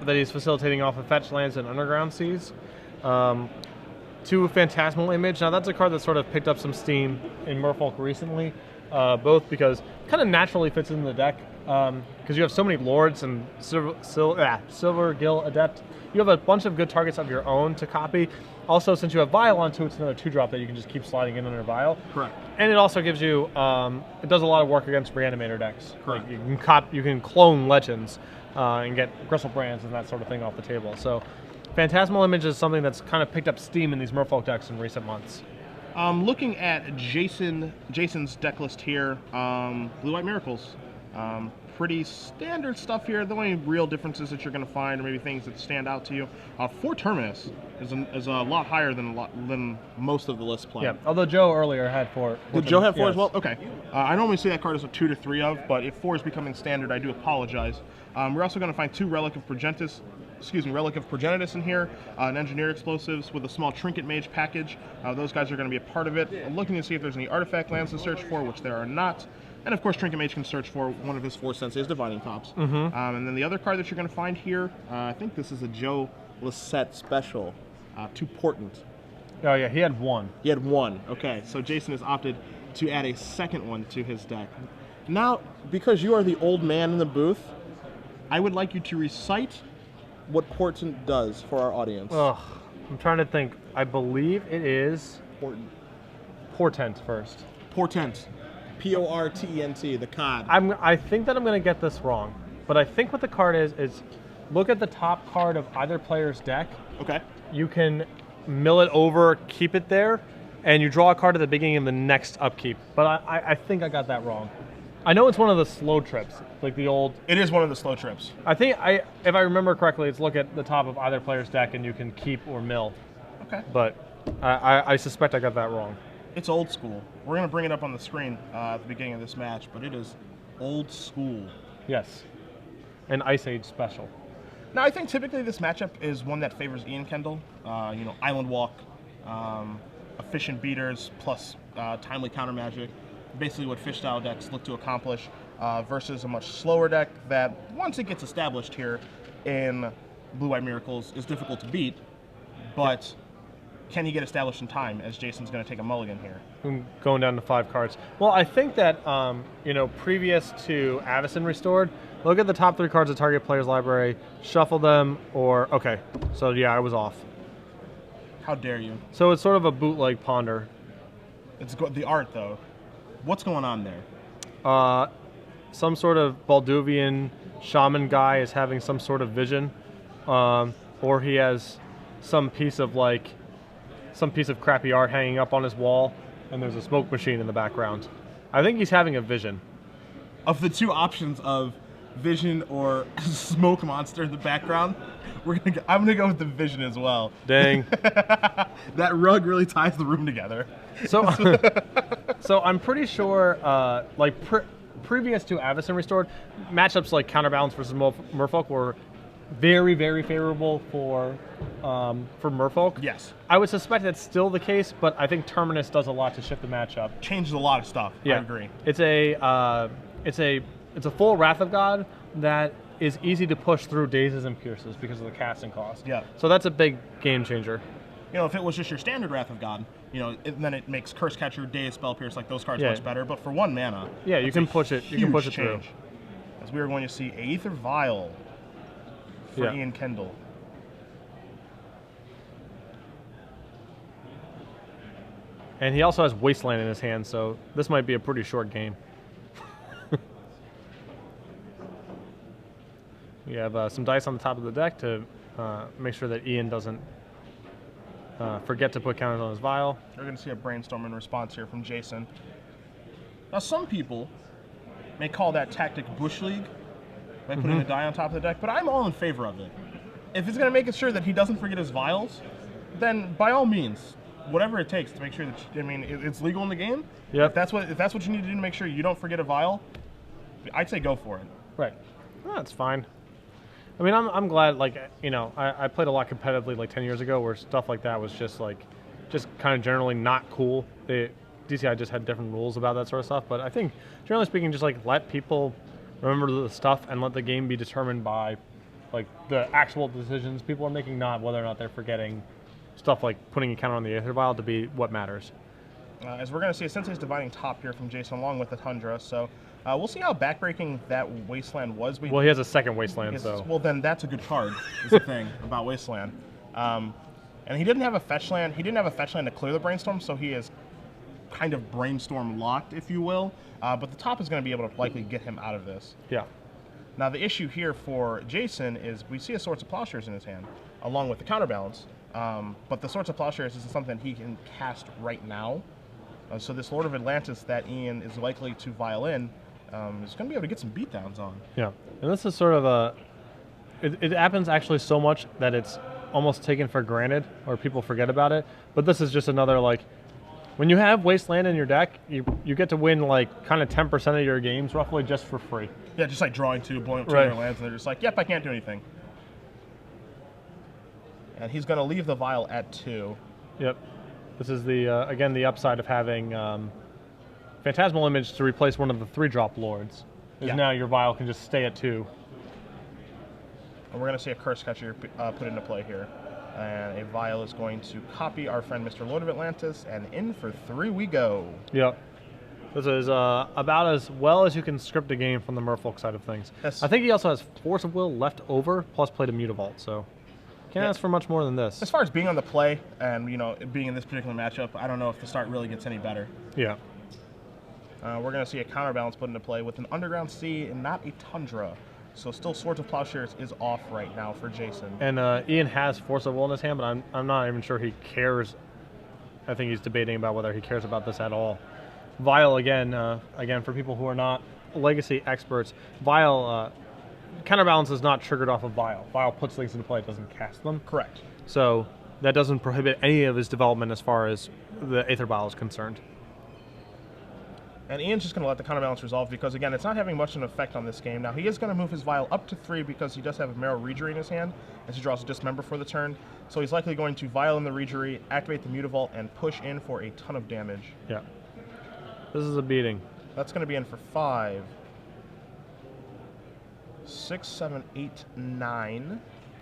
that he's facilitating off of fetch lands and underground seas. 2 Phantasmal Image. Now that's a card that sort of picked up some steam in Merfolk recently, both because it kind of naturally fits in the deck, because you have so many Lords and Silver Gill Adept. You have a bunch of good targets of your own to copy. Also, since you have Vial on 2, it's another 2-drop that you can just keep sliding in under Vial. Correct. And it also gives you, it does a lot of work against Reanimator decks. Correct. Like you can clone Legends and get Gristle Brands and that sort of thing off the table. So Phantasmal Image is something that's kind of picked up steam in these Merfolk decks in recent months. Looking at Jason's deck list here, Blue-White Miracles. Pretty standard stuff here. The only real differences that you're going to find, or maybe things that stand out to you, 4 Terminus is a lot higher than most of the list play. Yeah, although Joe earlier had 4. Did Joe have 4 as well? Okay. I normally see that card as a 2 to 3 of, but if 4 is becoming standard, I do apologize. We're also going to find 2 Relic of Progenitus in here, an Engineer Explosives with a small Trinket Mage package. Those guys are going to be a part of it. I'm looking to see if there's any artifact lands to search for, which there are not. And of course, Trinket Mage can search for one of his 4 Sensei's Divining Tops. And then the other card that you're going to find here, I think this is a Joe Lissette special, 2 Portent. Oh yeah, he had 1. He had 1. Okay, so Jason has opted to add a second one to his deck. Now, because you are the old man in the booth, I would like you to recite what Portent does for our audience. Ugh, I'm trying to think. I believe it is Portent first. Portent. P-O-R-T-E-N-T, the cod. I think that I'm going to get this wrong, but I think what the card is look at the top card of either player's deck. Okay. You can mill it over, keep it there, and you draw a card at the beginning of the next upkeep. But I think I got that wrong. I know it's one of the slow trips, like the old... It is one of the slow trips. I think, if I remember correctly, it's look at the top of either player's deck and you can keep or mill. Okay. But I suspect I got that wrong. It's old school. We're going to bring it up on the screen at the beginning of this match, but it is old school. Yes. An Ice Age special. Now, I think typically this matchup is one that favors Ian Kendall. Island Walk, efficient beaters, plus timely counter magic. Basically what fish style decks look to accomplish versus a much slower deck that, once it gets established here in Blue-White Miracles, is difficult to beat, but can he get established in time, as Jason's going to take a mulligan here? Going down to 5 cards. Well, I think that, previous to Avacyn Restored, look at the top 3 cards of target player's library, shuffle them, or... Okay, so yeah, I was off. How dare you? So it's sort of a bootleg Ponder. It's the art, though. What's going on there? Some sort of Balduvian shaman guy is having some sort of vision, or he has some piece of crappy art hanging up on his wall, and there's a smoke machine in the background. I think he's having a vision. Of the 2 options of vision or smoke monster in the background, I'm gonna go with the vision as well. Dang. That rug really ties the room together. So, so I'm pretty sure, previous to Avacyn Restored, matchups like Counterbalance versus Merfolk were very, very favorable for Merfolk. Yes. I would suspect that's still the case, but I think Terminus does a lot to shift the matchup. Changes a lot of stuff. Yeah. I agree. It's a full Wrath of God that is easy to push through Dazes and Pierces because of the casting cost. Yeah. So that's a big game changer. If it was just your standard Wrath of God, then it makes Curse Catcher, Daze, Spell Pierce, like those cards much better. But for 1 mana, yeah, you can push it. You can push it through. As we are going to see Aether Vial for Ian Kendall. And he also has Wasteland in his hand, so this might be a pretty short game. We have some dice on the top of the deck to make sure that Ian doesn't forget to put counters on his vial. We're going to see a brainstorming response here from Jason. Now, some people may call that tactic Bush League by putting a die on top of the deck, but I'm all in favor of it. If it's going to make it sure that he doesn't forget his vials, then by all means, whatever it takes to make sure that it's legal in the game. Yep. If that's what you need to do to make sure you don't forget a vial, I'd say go for it. Right. Well, that's fine. I mean, I'm glad. I played a lot competitively 10 years ago, where stuff like that was just kind of generally not cool. DCI just had different rules about that sort of stuff. But I think, generally speaking, just let people remember the stuff and let the game be determined by like the actual decisions people are making, not whether or not they're forgetting stuff like putting a counter on the Aether Vial to be what matters. As we're going to see, Sensei's Divining Top here from Jason along with the Tundra, so we'll see how backbreaking that Wasteland was. Well, he has a second Wasteland, so... Well, then that's a good card, is the thing about Wasteland. And he didn't have a fetch land. He didn't have a fetch land to clear the Brainstorm, so he is kind of Brainstorm locked, if you will. But the top is going to be able to likely get him out of this. Yeah. Now, the issue here for Jason is we see a Swords of Plowshares in his hand, along with the Counterbalance. But the Swords of Plowshares is something he can cast right now. So this Lord of Atlantis that Ian is likely to violin is going to be able to get some beatdowns on. Yeah, and this is sort of a... It happens actually so much that it's almost taken for granted, or people forget about it. But this is just another, like... When you have Wasteland in your deck, you get to win, like, kind of 10% of your games, roughly, just for free. Yeah, just like drawing two, blowing up two Right. other lands, and they're just like, yep, I can't do anything. And he's going to leave the Vial at 2. Yep. This is the again the upside of having Phantasmal Image to replace one of the 3-drop lords. Is Yeah. now your Vial can just stay at 2. And we're going to see a Curse Catcher put into play here. And a Vial is going to copy our friend Mr. Lord of Atlantis, and in for 3 we go. Yep. This is about as well as you can script a game from the Merfolk side of things. Yes. I think he also has Force of Will left over, plus played a Mutavault, so can't ask for much more than this. As far as being on the play and, you know, being in this particular matchup, I don't know if the start really gets any better. Yeah. We're going to see a Counterbalance put into play with an Underground Sea and not a Tundra. So still Swords of Plowshares is off right now for Jason. And Ian has Force of Will in his hand, but I'm not even sure he cares. I think he's debating about whether he cares about this at all. Vial, again, for people who are not Legacy experts, Vial, Counterbalance is not triggered off of Vial. Vial puts things into play, it doesn't cast them. Correct. So that doesn't prohibit any of his development as far as the Aether Vial is concerned. And Ian's just going to let the Counterbalance resolve because, again, it's not having much of an effect on this game. Now, he is going to move his Vial up to 3 because he does have a Marrow Reejerey in his hand as he draws a Dismember for the turn. So he's likely going to Vial in the Reejerey, activate the Mutavault, and push in for a ton of damage. Yeah. This is a beating. That's going to be in for 5. 6, 7, 8, 9.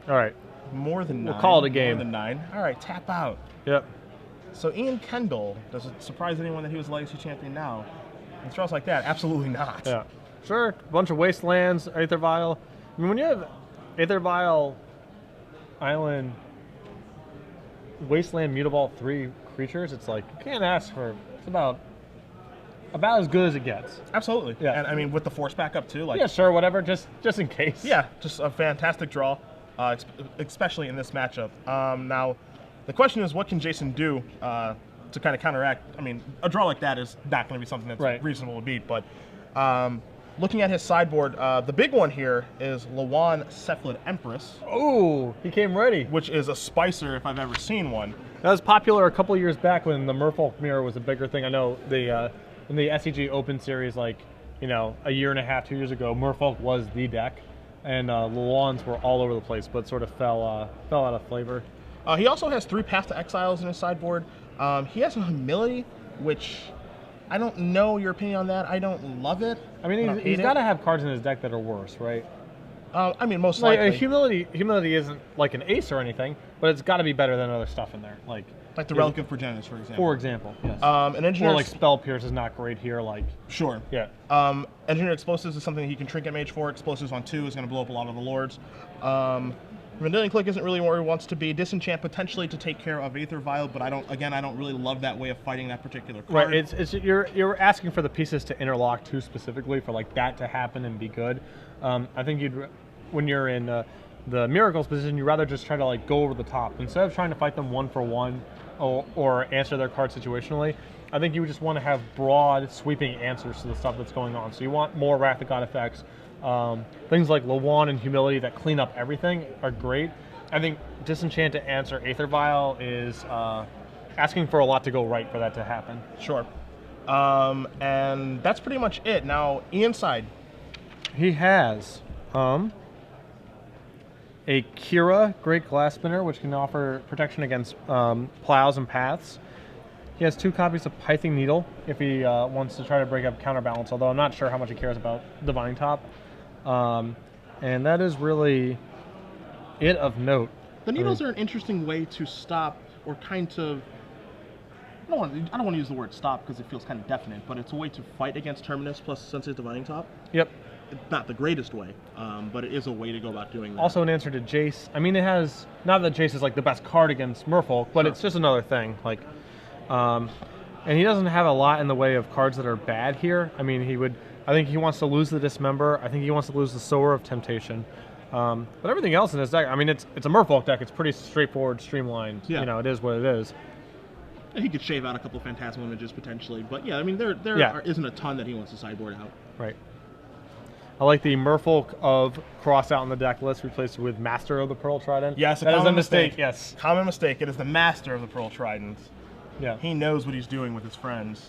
All right. More than 9. We'll call it a game. More than 9. All right, tap out. Yep. So Ian Kendall, does it surprise anyone that he was Legacy Champion now? In throws like that, absolutely not. Yeah. Sure, a bunch of Wastelands, Aether Vial. I mean, when you have Aether Vial, Island, Wasteland, Mutavault, 3 creatures, it's like, you can't ask for, it's about as good as it gets. Absolutely. Yeah. And I mean, with the force backup too, like Yeah, sure, whatever, just in case. yeah, just a fantastic draw, especially in this matchup. Now, the question is, what can Jason do to kind of counteract? I mean, a draw like that is not going to be something that's Right. reasonable to beat, but looking at his sideboard, the big one here is Lawan Cephalid Empress, Ooh, he came ready. which is a spicer if I've ever seen one. That was popular a couple years back when the Merfolk Mirror was a bigger thing. I know in the SCG Open Series, like, you know, a year and a half, 2 years ago, Merfolk was the deck, and Lawans were all over the place, but sort of fell out of flavor. He also has 3 Path to Exiles in his sideboard. He has a Humility, which I don't know your opinion on that. I don't love it. I mean, he's got to have cards in his deck that are worse, right? I mean, most Like likely. humility isn't like an ace or anything, but it's got to be better than other stuff in there. Like the Relic of Progenitus, for example. For example, yes. An Engineer... Or like Spell Pierce is not great here. Like Sure. yeah, Engineer Explosives is something he can Trinket Mage for. Explosives on 2 is going to blow up a lot of the Lords. Vendilion Click isn't really where he wants to be. Disenchant potentially to take care of Aether Vial, but I don't really love that way of fighting that particular card. right. It's you're asking for the pieces to interlock too specifically for like that to happen and be good. I think when you're in the Miracles position, you'd rather just try to like go over the top instead of trying to fight them 1-for-1 or answer their card situationally. I think you would just want to have broad, sweeping answers to the stuff that's going on. So you want more Wrath of God effects. Things like Lawan and Humility that clean up everything are great. I think Disenchant to answer Aether Vial is asking for a lot to go right for that to happen. Sure. And that's pretty much it. Now, Ian's side. He has a Kira Great Glass Spinner, which can offer protection against plows and paths. He has 2 copies of Pithing Needle if he wants to try to break up Counterbalance, although I'm not sure how much he cares about Divining Top. And that is really It of note. The needles are an interesting way to stop or kind of. I don't want to use the word stop because it feels kind of definite, but it's a way to fight against Terminus plus Sensei's Divining Top. Yep. It's not the greatest way, but it is a way to go about doing that. Also an answer to Jace. I mean, it has, not that Jace is like the best card against Merfolk, but it's just another thing. Like, and he doesn't have a lot in the way of cards that are bad here. I mean, I think he wants to lose the Dismember. I think he wants to lose the Sower of Temptation. But everything else in his deck, I mean, it's a Merfolk deck. It's pretty straightforward, streamlined. Yeah. You know, it is what it is. He could shave out a couple of Phantasmal Images potentially, but yeah, I mean, there isn't a ton that he wants to sideboard out. Right. I like the Merfolk of cross out in the deck list, replaced with Master of the Pearl Trident. Yes, that is a mistake. Yes. Common mistake. It is the Master of the Pearl Trident. Yeah. He knows what he's doing with his friends.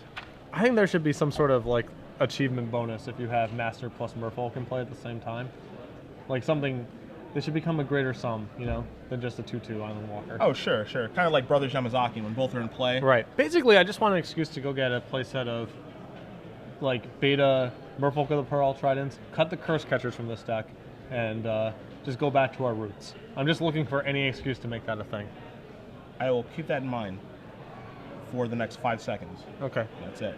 I think there should be some sort of like achievement bonus if you have Master plus Merfolk in play at the same time. Like something, they should become a greater sum, you know, than just a 2/2 Island Walker. Oh, sure. Kind of like Brothers Yamazaki when both are in play. Right. Basically, I just want an excuse to go get a playset of like beta Merfolk of the Pearl Tridents, cut the Curse Catchers from this deck, and just go back to our roots. I'm just looking for any excuse to make that a thing. I will keep that in mind for the next 5 seconds. Okay. That's it.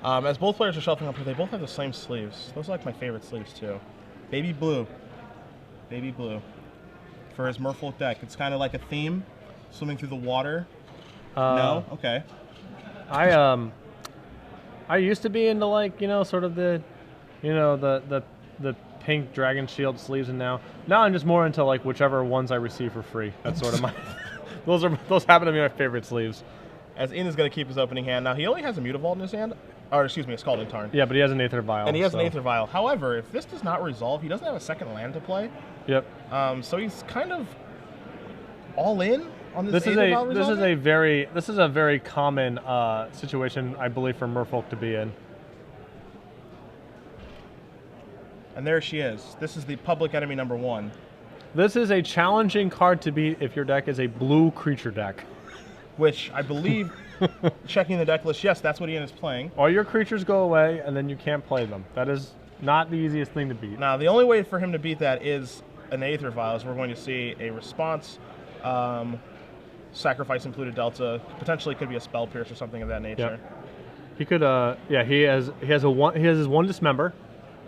As both players are shuffling up here, they both have the same sleeves. Those are like my favorite sleeves too. Baby blue. Baby blue. For his Merfolk deck. It's kind of like a theme, swimming through the water. No? Okay. I used to be into like, you know, sort of the pink dragon shield sleeves, and now I'm just more into like whichever ones I receive for free. That's sort of my those happen to be my favorite sleeves. As Ian is going to keep his opening hand. Now he only has a Mutavault in his hand, or excuse me, a Scalding Tarn. Yeah, but he has an Aether Vial. And he has an Aether Vial. However, if this does not resolve, he doesn't have a second land to play. Yep. So he's kind of all in on this. This is a very common situation, I believe, for Merfolk to be in. And there she is. This is the public enemy number 1. This is a challenging card to beat if your deck is a blue creature deck. Which I believe, checking the deck list, yes, that's what Ian is playing. All your creatures go away, and then you can't play them. That is not the easiest thing to beat. Now, the only way for him to beat that is an Aether Vial, as we're going to see a response, sacrifice Polluted Delta, potentially could be a Spell Pierce or something of that nature. Yep. He could, he has his one Dismember,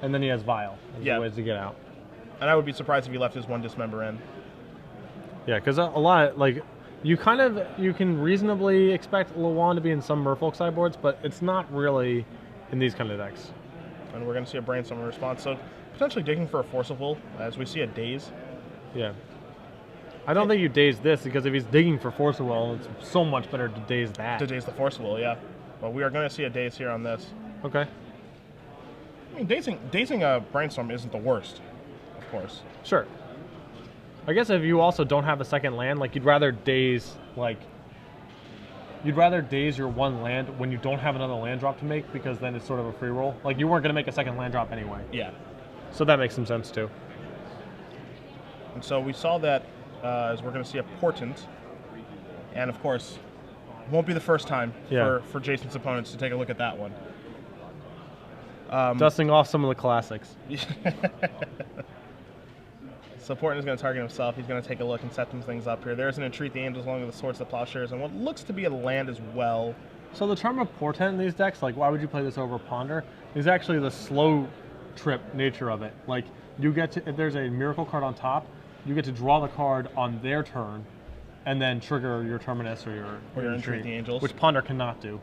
and then he has Vial as ways to get out. And I would be surprised if he left his one Dismember in. Yeah, because a lot, like, you can reasonably expect Lawan to be in some Merfolk sideboards, but it's not really in these kind of decks. And we're going to see a Brainstorm response. So potentially digging for a Force of Will, as we see a Daze. Yeah. I don't think you daze this, because if he's digging for Force of Will, it's so much better to daze that. To daze the Force of Will, yeah. Well, we are going to see a Daze here on this. Okay. I mean, dazing a Brainstorm isn't the worst, of course. Sure. I guess if you also don't have a second land, like you'd rather daze your one land when you don't have another land drop to make, because then it's sort of a free roll. Like you weren't going to make a second land drop anyway. Yeah. So that makes some sense too. And so we saw that as we're going to see a Portent, and of course, it won't be the first time for Jason's opponents to take a look at that one. Dusting off some of the classics. So Portent is going to target himself. He's going to take a look and set some things up here. There's an Entreat the Angels along with the Swords of the Plowshares, and what looks to be a land as well. So the charm of Portent in these decks, like why would you play this over Ponder, is actually the slow trip nature of it. Like you get to, if there's a Miracle card on top, you get to draw the card on their turn, and then trigger your Terminus or your Entreat the Angels, which Ponder cannot do.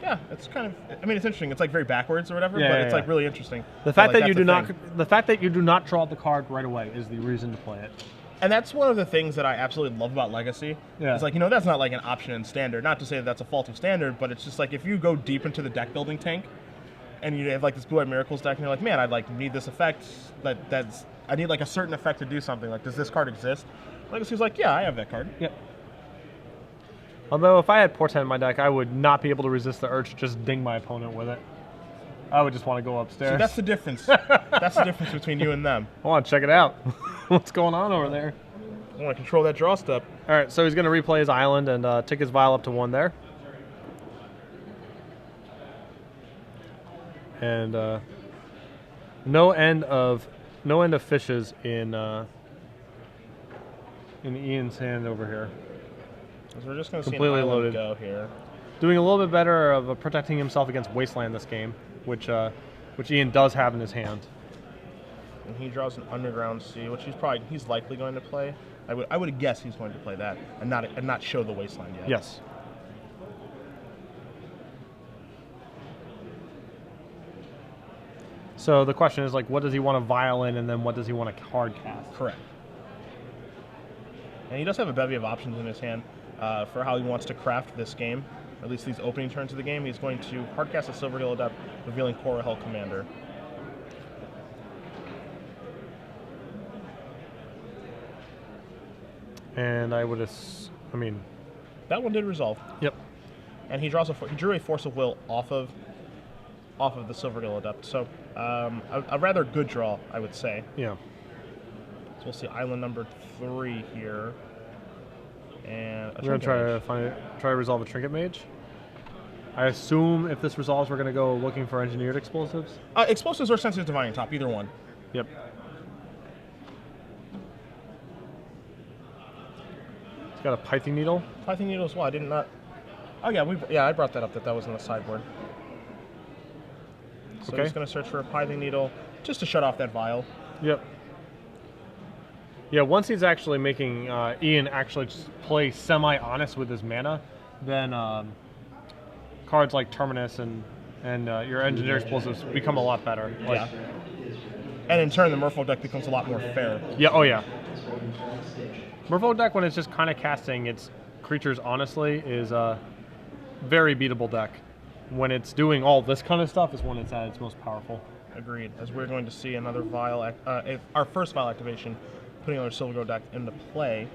Yeah, it's kind of. I mean, it's interesting. It's like very backwards or whatever, but it's like really interesting. The fact that you do not draw the card right away is the reason to play it. And that's one of the things that I absolutely love about Legacy. Yeah. It's like, that's not like an option in Standard. Not to say that that's a fault of Standard, but it's just like if you go deep into the deck building tank, and you have like this Blue-Eyed Miracles deck, and you're like, man, I'd like need this effect. I need like a certain effect to do something. Like, does this card exist? Legacy's like, yeah, I have that card. Yep. Although if I had Portent in my deck, I would not be able to resist the urge to just ding my opponent with it. I would just want to go upstairs. See, that's the difference. That's the difference between you and them. I want to check it out. What's going on over there? I want to control that draw step. All right, so he's going to replay his island and tick his Vial up to 1 there. And no end of no end of fishes in Ian's hand over here. So we're just going to see Completely an island loaded. go here. Doing a little bit better of protecting himself against Wasteland this game, which Ian does have in his hand. And he draws an Underground Sea, which he's likely going to play. I would guess he's going to play that and not show the Wasteland yet. Yes. So the question is, like, what does he want to violin, and then what does he want to card cast? Correct. And he does have a bevy of options in his hand for how he wants to craft this game, or at least these opening turns of the game. He's going to hardcast a Silvergill Adept, revealing Korra Hell Commander. And I mean, that one did resolve. Yep. And he drew a Force of Will off of the Silvergill Adept. So a rather good draw, I would say. Yeah. So we'll see island number 3 here. And we're gonna try to resolve a Trinket Mage. I assume if this resolves, we're gonna go looking for engineered explosives. Explosives or Sensitive Divining Top, either one. Yep. It's got a Pithing Needle. Pithing Needle as well. I did not. Oh yeah, I brought that up. That was on the sideboard. So okay. He's going to search for a Pithing Needle just to shut off that vial. Yep. Yeah, once he's actually making Ian actually just play semi-honest with his mana, then cards like Terminus and your Engineer Explosives become a lot better. Like, yeah. And in turn, the Merfolk deck becomes a lot more fair. Yeah, oh yeah. Merfolk deck, when it's just kind of casting its creatures honestly, is a very beatable deck. When it's doing all this kind of stuff is when it's at its most powerful. Agreed. As we're going to see another vial, our first vial activation, putting our Silvergill deck into play.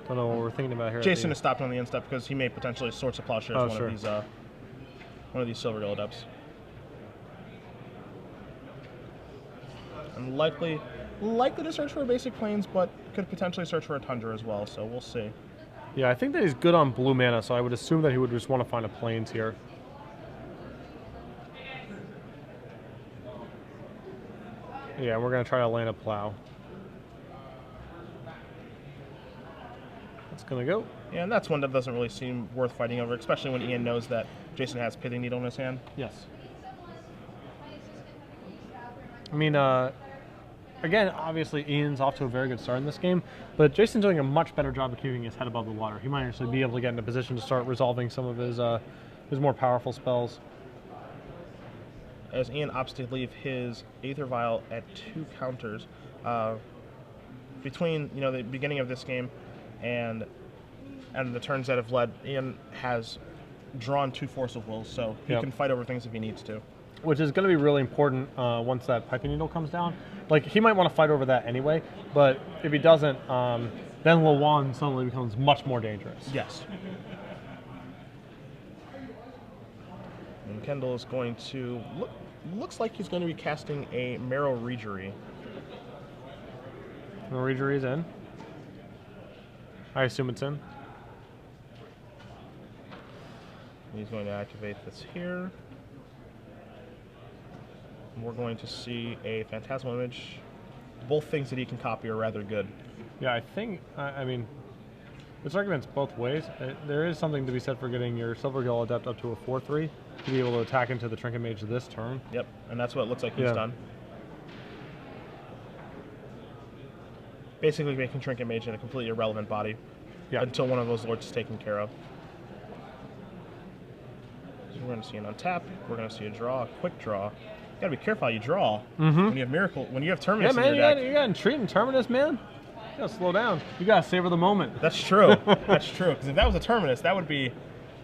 Don't know what we're thinking about here. Jason has stopped on the end step because he may potentially Swords of Plowshares one of these Silvergill Adepts. And likely to search for a basic plains, but could potentially search for a Tundra as well, so we'll see. Yeah, I think that he's good on blue mana, so I would assume that he would just want to find a plains here. Yeah, we're going to try to land a plow. That's going to go. Yeah, and that's one that doesn't really seem worth fighting over, especially when Ian knows that Jason has Pithing Needle in his hand. Yes. I mean, again, obviously Ian's off to a very good start in this game, but Jason's doing a much better job of keeping his head above the water. He might actually be able to get in a position to start resolving some of his more powerful spells. As Ian opts to leave his Aether Vial at 2 counters, between the beginning of this game and the turns that have led, Ian has drawn 2 Force of Wills, so he can fight over things if he needs to. Which is going to be really important once that Pithing Needle comes down. Like, he might want to fight over that anyway, but if he doesn't, then Lawan suddenly becomes much more dangerous. Yes. And Kendall is going to looks like he's going to be casting a Marrow Reegery. Reegery is in. I assume it's in. He's going to activate this here. And we're going to see a Phantasmal Image. Both things that he can copy are rather good. Yeah, I think, I mean, this argument's both ways. There is something to be said for getting your Silvergill Adept up to a 4/3 to be able to attack into the Trinket Mage this turn. Yep, and that's what it looks like he's done. Basically making Trinket Mage in a completely irrelevant body until one of those lords is taken care of. So we're going to see an untap. We're going to see a draw, a quick draw. You got to be careful how you draw when you have Terminus in your deck. You got treating Terminus, man. You got to slow down. You got to savor the moment. That's true. That's true. Because if that was a Terminus, that would be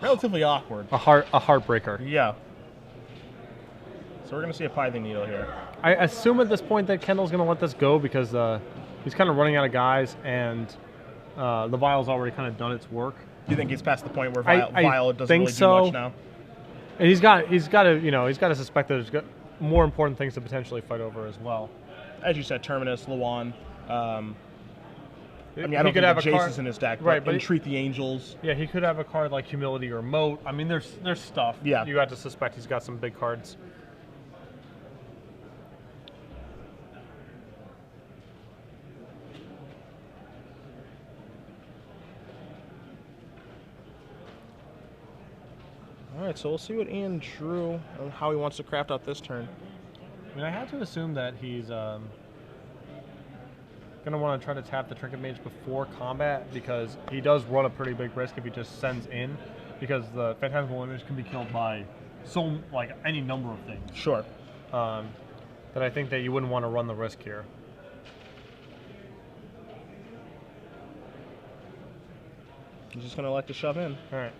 relatively awkward. A heartbreaker. Yeah. So we're going to see a Pithing Needle here. I assume at this point that Kendall's going to let this go because he's kind of running out of guys, and the Vial's already kind of done its work. Do you think he's past the point where Vial doesn't really do much now? And he's got to suspect that there's more important things to potentially fight over as well. As you said, Terminus, Lawan, I mean, I don't could think have the a Jace card, is in his deck, right? but But Entreat the Angels. yeah, he could have a card like Humility or Moat. I mean, there's stuff. Yeah. You got to suspect he's got some big cards. All right, so we'll see what Ian drew and how he wants to craft out this turn. I mean, I have to assume that he's going to want to try to tap the Trinket Mage before combat, because he does run a pretty big risk if he just sends in, because the Phantasmal Image can be killed by any number of things. Sure. That I think that you wouldn't want to run the risk here. He's just going to elect to shove in. All right.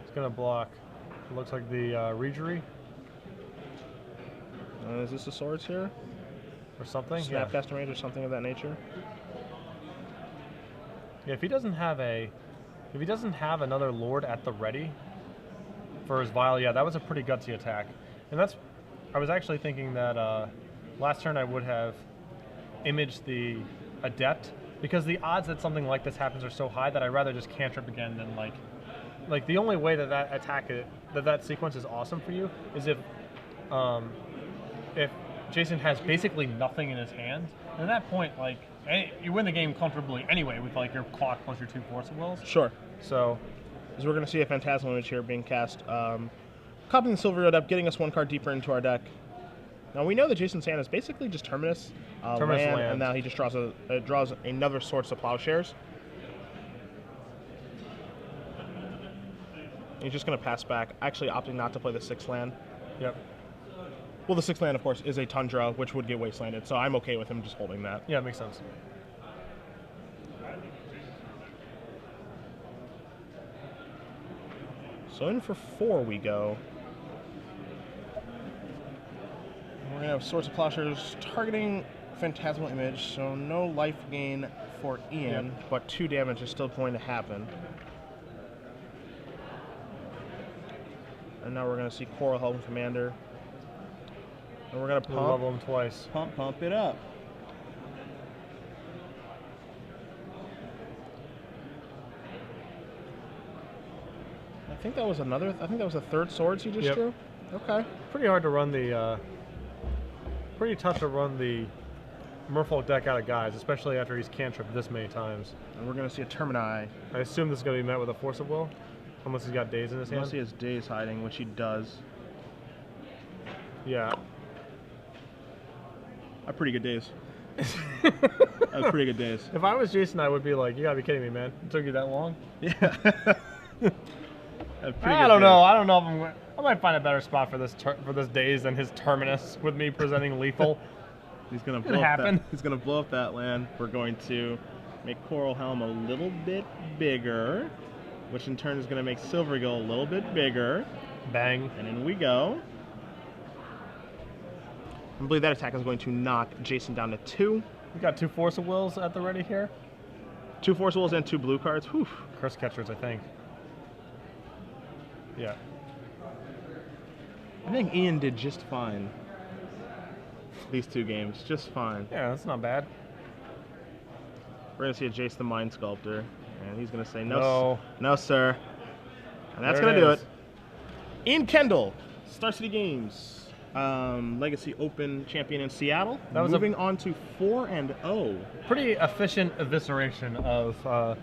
It's going to block. It looks like the Regery Is this the swords here? or something. Snapcaster Mage or something of that nature? Yeah, if he doesn't have another Lord at the ready for his Vial, yeah, that was a pretty gutsy attack. And I was actually thinking that last turn I would have imaged the Adept, because the odds that something like this happens are so high that I'd rather just cantrip again than like the only way that attack that sequence is awesome for you is if Jason has basically nothing in his hand. And at that point, you win the game comfortably anyway with your clock plus your 2 Force of Wills. Sure. So, as we're going to see a Phantasmal Image here being cast. Copying the Silver Adept, getting us 1 card deeper into our deck. Now we know that Jason's hand is basically just Terminus, land, and now he just draws another Swords to Plowshares. He's just going to pass back, actually opting not to play the 6th land. yep. Well, the 6th land, of course, is a Tundra, which would get wastelanded, so I'm okay with him just holding that. Yeah, it makes sense. So in for 4 we go. We're going to have Swords of Plowshares targeting Phantasmal Image, so no life gain for Ian, Yep. but 2 damage is still going to happen. And now we're going to see Coral Helm Commander. And we're going to We'll level him twice. pump it up. I think that was the 3rd Swords you just Yep. drew? Okay. Pretty hard to run the, pretty tough to run the Merfolk deck out of guys, especially after he's cantripped this many times. And we're going to see a Termini. I assume this is going to be met with a Force of Will, unless he's got Days in his hand. Unless he has Days hiding, which he does. Yeah. Pretty good days. That was pretty good days. If I was Jason, I would be like, you gotta be kidding me, man. It took you that long? Yeah. I don't know. I don't know if I might find a better spot for this Days than his Terminus with me presenting lethal. He's gonna blow up that. He's gonna blow up that land. We're going to make Coral Helm a little bit bigger, which in turn is gonna make Silvergill a little bit bigger. Bang. And in we go. I believe that attack is going to knock Jason down to 2. We got 2 Force of Wills at the ready here. 2 Force Wills and 2 blue cards. Whew. Curse Catchers, I think. Yeah. I think Ian did just fine. These 2 games, just fine. Yeah, that's not bad. We're gonna see a Jace the Mind Sculptor, and he's gonna say No. no, sir. And that's There gonna do is. it. Ian Kendall, Star City Games, Legacy Open champion in Seattle. That was moving on to 4-0. Pretty efficient evisceration of